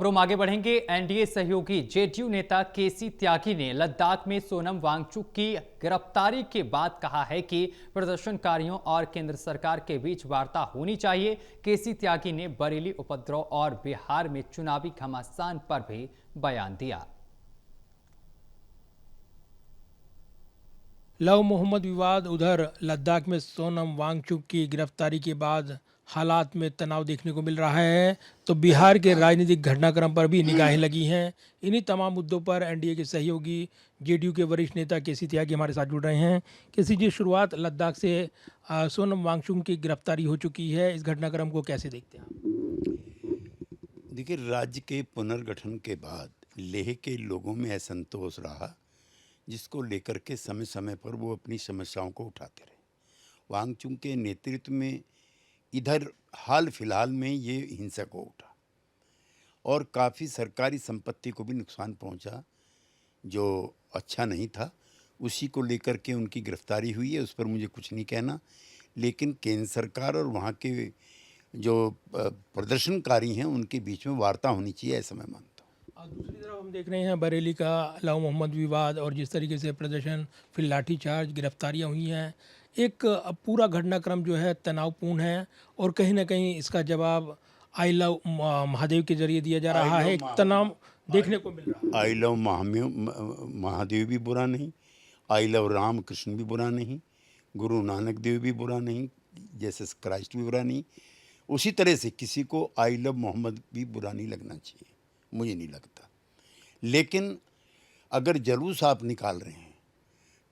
खबरों में आगे बढ़ेंगे। एनडीए सहयोगी जेडीयू नेता केसी त्यागी ने लद्दाख में सोनम वांगचुक की गिरफ्तारी के बाद कहा है कि प्रदर्शनकारियों और केंद्र सरकार के बीच वार्ता होनी चाहिए। केसी त्यागी ने बरेली उपद्रव और बिहार में चुनावी घमासान पर भी बयान दिया। लव मोहम्मद विवाद उधर लद्दाख में सोनम वांगचुक की गिरफ्तारी के बाद हालात में तनाव देखने को मिल रहा है, तो बिहार के राजनीतिक घटनाक्रम पर भी निगाहें लगी हैं। इन्हीं तमाम मुद्दों पर एनडीए के सहयोगी जेडीयू के वरिष्ठ नेता केसी त्यागी हमारे साथ जुड़ रहे हैं। केसी जी, शुरुआत लद्दाख से सोनम वांगचुक की गिरफ्तारी हो चुकी है, इस घटनाक्रम को कैसे देखते हैं आप? देखिए, राज्य के पुनर्गठन के बाद लेह के लोगों में असंतोष रहा, जिसको लेकर के समय समय पर वो अपनी समस्याओं को उठाते रहे। वांगचुक के नेतृत्व में इधर हाल फिलहाल में ये हिंसक हो उठा और काफ़ी सरकारी संपत्ति को भी नुकसान पहुंचा, जो अच्छा नहीं था। उसी को लेकर के उनकी गिरफ्तारी हुई है, उस पर मुझे कुछ नहीं कहना, लेकिन केंद्र सरकार और वहाँ के जो प्रदर्शनकारी हैं उनके बीच में वार्ता होनी चाहिए, ऐसा मैं मानता हूँ। दूसरी तरफ हम देख रहे हैं बरेली का लव मोहम्मद विवाद और जिस तरीके से प्रदर्शन, फिर लाठीचार्ज, गिरफ्तारियां हुई हैं, एक पूरा घटनाक्रम जो है तनावपूर्ण है और कहीं ना कहीं इसका जवाब आई लव महादेव के जरिए दिया जा रहा है। एक तनाव देखने को मिल रहा है। आई लव महादेव भी बुरा नहीं, आई लव राम कृष्ण भी बुरा नहीं, गुरु नानक देव भी बुरा नहीं, जीसस क्राइस्ट भी बुरा नहीं। उसी तरह से किसी को आई लव मोहम्मद भी बुरा नहीं लगना चाहिए, मुझे नहीं लगता। लेकिन अगर जलूस आप निकाल रहे हैं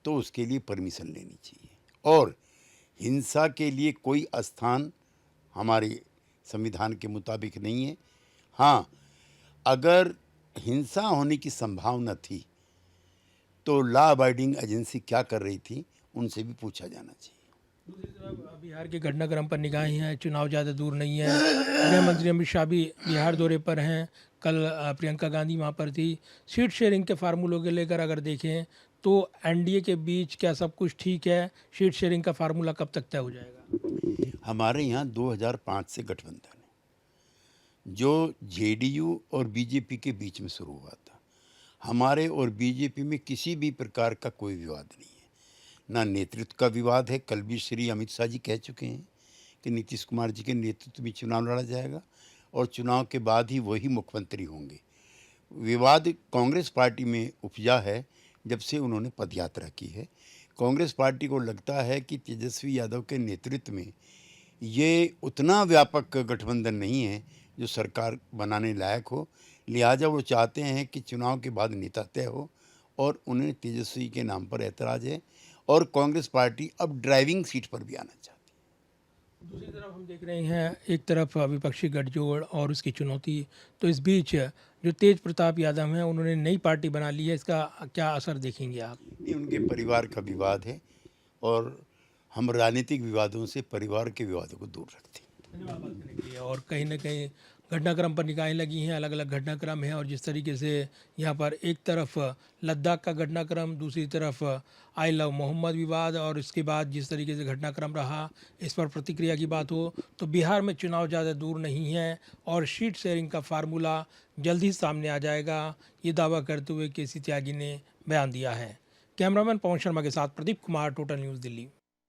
तो उसके लिए परमिशन लेनी चाहिए, और हिंसा के लिए कोई स्थान हमारे संविधान के मुताबिक नहीं है। हाँ, अगर हिंसा होने की संभावना थी तो लॉ अबाइडिंग एजेंसी क्या कर रही थी, उनसे भी पूछा जाना चाहिए। दूसरी तरफ बिहार के घटनाक्रम पर निगाहें हैं, चुनाव ज़्यादा दूर नहीं है। गृह मंत्री अमित शाह भी बिहार दौरे पर हैं, कल प्रियंका गांधी वहाँ पर थी। सीट शेयरिंग के फार्मूलों के लेकर अगर देखें तो एनडीए के बीच क्या सब कुछ ठीक है? सीट शेयरिंग का फार्मूला कब तक तय हो जाएगा? हमारे यहाँ 2005 से गठबंधन है, जो जेडीयू और बीजेपी के बीच में शुरू हुआ था। हमारे और बीजेपी में किसी भी प्रकार का कोई विवाद नहीं है, ना नेतृत्व का विवाद है। कल भी श्री अमित शाह जी कह चुके हैं कि नीतीश कुमार जी के नेतृत्व में चुनाव लड़ा जाएगा और चुनाव के बाद ही वही मुख्यमंत्री होंगे। विवाद कांग्रेस पार्टी में उपजा है जब से उन्होंने पदयात्रा की है। कांग्रेस पार्टी को लगता है कि तेजस्वी यादव के नेतृत्व में ये उतना व्यापक गठबंधन नहीं है जो सरकार बनाने लायक हो, लिहाजा वो चाहते हैं कि चुनाव के बाद नेता तय हो, और उन्हें तेजस्वी के नाम पर ऐतराज़ है और कांग्रेस पार्टी अब ड्राइविंग सीट पर भी आना चाहती है। दूसरी तरफ हम देख रहे हैं, एक तरफ विपक्षी गठजोड़ और उसकी चुनौती, तो इस बीच जो तेज प्रताप यादव हैं उन्होंने नई पार्टी बना ली है, इसका क्या असर देखेंगे आप? ये उनके परिवार का विवाद है और हम राजनीतिक विवादों से परिवार के विवादों को दूर रखते हैं। धन्यवाद बात करने के लिए। और कहीं ना कहीं घटनाक्रम पर निगाहें लगी हैं, अलग अलग घटनाक्रम हैं, और जिस तरीके से यहाँ पर एक तरफ लद्दाख का घटनाक्रम, दूसरी तरफ आई लव मोहम्मद विवाद, और इसके बाद जिस तरीके से घटनाक्रम रहा, इस पर प्रतिक्रिया की बात हो तो बिहार में चुनाव ज़्यादा दूर नहीं है और सीट शेयरिंग का फार्मूला जल्द ही सामने आ जाएगा, ये दावा करते हुए केसी त्यागी ने बयान दिया है। कैमरामैन पवन शर्मा के साथ प्रदीप कुमार, टोटल न्यूज़, दिल्ली।